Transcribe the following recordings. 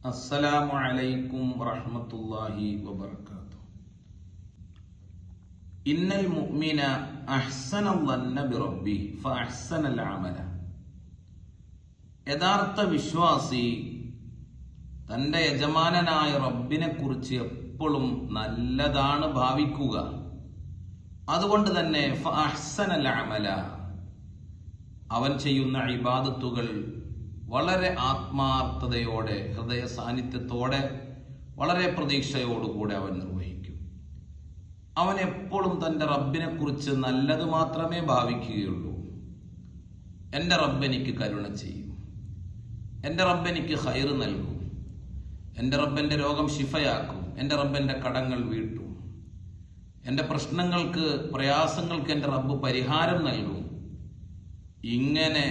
അസ്സലാമു അലൈക്കും വറഹ്മത്തുള്ളാഹി വബറകാതുഹു. ഇന്നൽ മുഅ്മിന അഹ്സന ളന്ന ബിറബ്ബിഹി ഫഅഹ്സനൽ അമല. യഥാർത്ഥ വിശ്വാസി തന്റെ യജമാനനായ റബ്ബിനെ കുറിച്ച് എപ്പോഴും നല്ലതാണ് ഭാവിക്കുക. അതുകൊണ്ട് തന്നെ ഫഅഹ്സനൽ അമല, അവൻ ചെയ്യുന്ന ഇബാദത്തുകൾ വളരെ ആത്മാർത്ഥതയോടെ, ഹൃദയ സാന്നിധ്യത്തോടെ, വളരെ പ്രതീക്ഷയോടുകൂടെ അവൻ നിർവഹിക്കും. അവൻ എപ്പോഴും തന്റെ റബ്ബിനെ കുറിച്ച് നല്ലത് മാത്രമേ ഭാവിക്കുകയുള്ളൂ. എൻ്റെ റബ്ബ് എനിക്ക് കരുണ ചെയ്യും, എൻ്റെ റബ്ബ് എനിക്ക് ഖൈറ് നൽകും, എൻ്റെ റബ്ബ് എൻ്റെ രോഗം ശിഫയാക്കും, എൻ്റെ റബ്ബ് എൻ്റെ കടങ്ങൾ വീട്ടും, എൻ്റെ പ്രശ്നങ്ങൾക്ക്, പ്രയാസങ്ങൾക്ക് എൻ്റെ റബ്ബ് പരിഹാരം നൽകും. ഇങ്ങനെ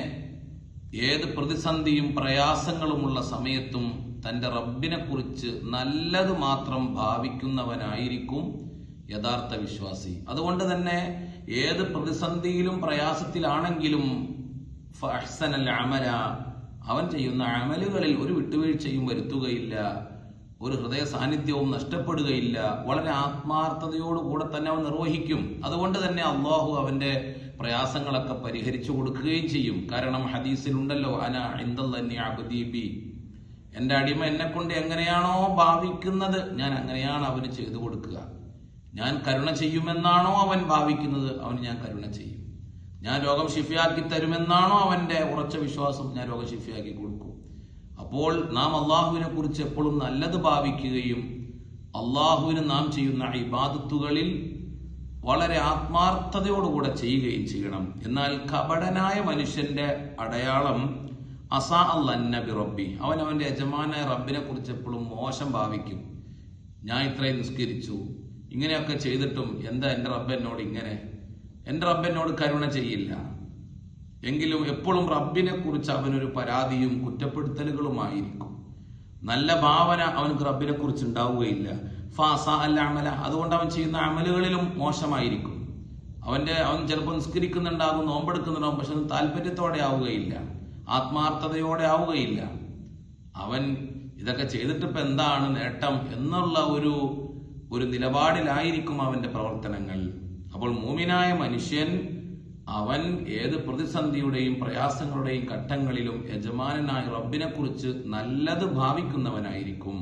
ഏത് പ്രതിസന്ധിയും പ്രയാസങ്ങളുമുള്ള സമയത്തും തന്റെ റബ്ബിനെ കുറിച്ച് നല്ലത് മാത്രം ഭാവിക്കുന്നവനായിരിക്കും യഥാർത്ഥ വിശ്വാസി. അതുകൊണ്ട് തന്നെ ഏത് പ്രതിസന്ധിയിലും പ്രയാസത്തിലാണെങ്കിലും ഫഅഹ്സനൽ അമല, അവൻ ചെയ്യുന്ന അമലുകളിൽ ഒരു വിട്ടുവീഴ്ചയും വരുത്തുകയില്ല, ഒരു ഹൃദയ സാന്നിധ്യവും നഷ്ടപ്പെടുകയില്ല. വളരെ ആത്മാർത്ഥതയോടുകൂടെ തന്നെ അവൻ നിർവഹിക്കും. അതുകൊണ്ട് തന്നെ അള്ളാഹു അവന്റെ പ്രയാസങ്ങളൊക്കെ പരിഹരിച്ചു കൊടുക്കുകയും ചെയ്യും. കാരണം ഹദീസിലുണ്ടല്ലോ, അന ഇൻദല്ലി അബ്ദി ബി, എന്റെ അടിമ എന്നെ കൊണ്ട് എങ്ങനെയാണോ ഭാവിക്കുന്നത് ഞാൻ അങ്ങനെയാണ് അവന് ചെയ്തു കൊടുക്കുക. ഞാൻ കരുണ ചെയ്യുമെന്നാണോ അവൻ ഭാവിക്കുന്നത്, അവന് ഞാൻ കരുണ ചെയ്യും. ഞാൻ രോഗം ശിഫയാക്കി തരുമെന്നാണോ അവന്റെ ഉറച്ച വിശ്വാസം, ഞാൻ രോഗം ശിഫയാക്കി കൊടുക്കും. അപ്പോൾ നാം അള്ളാഹുവിനെ കുറിച്ച് എപ്പോഴും നല്ലത് ഭാവിക്കുകയും അള്ളാഹുവിന് നാം ചെയ്യുന്ന ഇബാദത്തുകളിൽ വളരെ ആത്മാർത്ഥതയോടുകൂടെ ചെയ്യുകയും ചെയ്യണം. എന്നാൽ കപടനായ മനുഷ്യന്റെ അടയാളം അസാ അല്ലന്ന ബിറബ്ബി, അവൻ അവന്റെ യജമാനായ റബ്ബിനെ കുറിച്ച് എപ്പോഴും മോശം ഭാവിക്കും. ഞാൻ ഇത്രയും നിസ്കരിച്ചു, ഇങ്ങനെയൊക്കെ ചെയ്തിട്ടും എന്താ എൻ്റെ റബ്ബ് എന്നോട് ഇങ്ങനെ, എൻ്റെ റബ്ബ് എന്നോട് കരുണ ചെയ്യില്ല. എങ്കിലും എപ്പോഴും റബ്ബിനെ കുറിച്ച് അവനൊരു പരാതിയും കുറ്റപ്പെടുത്തലുകളുമായിരിക്കും. നല്ല ഭാവന അവനക്ക് റബ്ബിനെ കുറിച്ച് ഉണ്ടാവുകയില്ല. ഫാസാ അൽ അമല, അതുകൊണ്ട് അവൻ ചെയ്യുന്ന അമലുകളിലും മോശമായിരിക്കും. അവൻ ചിലപ്പോൾ നിസ്കരിക്കുന്നുണ്ടാകും, നോമ്പെടുക്കുന്നുണ്ടാകും, പക്ഷെ താല്പര്യത്തോടെ ആവുകയില്ല, ആത്മാർത്ഥതയോടെ ആവുകയില്ല. അവൻ ഇതൊക്കെ ചെയ്തിട്ട് ഇപ്പൊ എന്താണ് നേട്ടം എന്നുള്ള ഒരു നിലപാടിലായിരിക്കും അവന്റെ പ്രവർത്തനങ്ങൾ. അപ്പോൾ മൂമിനായ മനുഷ്യൻ അവൻ ഏത് പ്രതിസന്ധിയുടെയും പ്രയാസങ്ങളുടെയും ഘട്ടങ്ങളിലും യജമാനനായ റബ്ബിനെ കുറിച്ച് നല്ലത് ഭാവിക്കുന്നവനായിരിക്കും.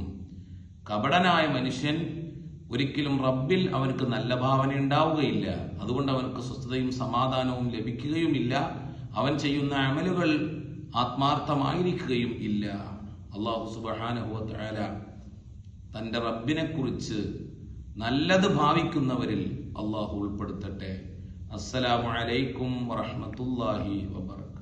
കപടനായ മനുഷ്യൻ ഒരിക്കലും റബ്ബിൽ അവനക്ക് നല്ല ഭാവന ഉണ്ടാവുകയില്ല. അതുകൊണ്ട് അവനക്ക് സ്വസ്ഥതയും സമാധാനവും ലഭിക്കുകയുമില്ല. അവൻ ചെയ്യുന്ന അമലുകൾ ആത്മാർത്ഥമായിരിക്കുകയും ഇല്ല. അല്ലാഹു സുബ്ഹാനഹു വ തആല തന്റെ റബ്ബിനെ കുറിച്ച് നല്ലത് ഭാവിക്കുന്നവരിൽ അല്ലാഹു ഉൾപ്പെടുത്തട്ടെ. അസ്സലാമു അലൈക്കും വറഹ്മത്തുള്ളാഹി വബറകാതുഹു.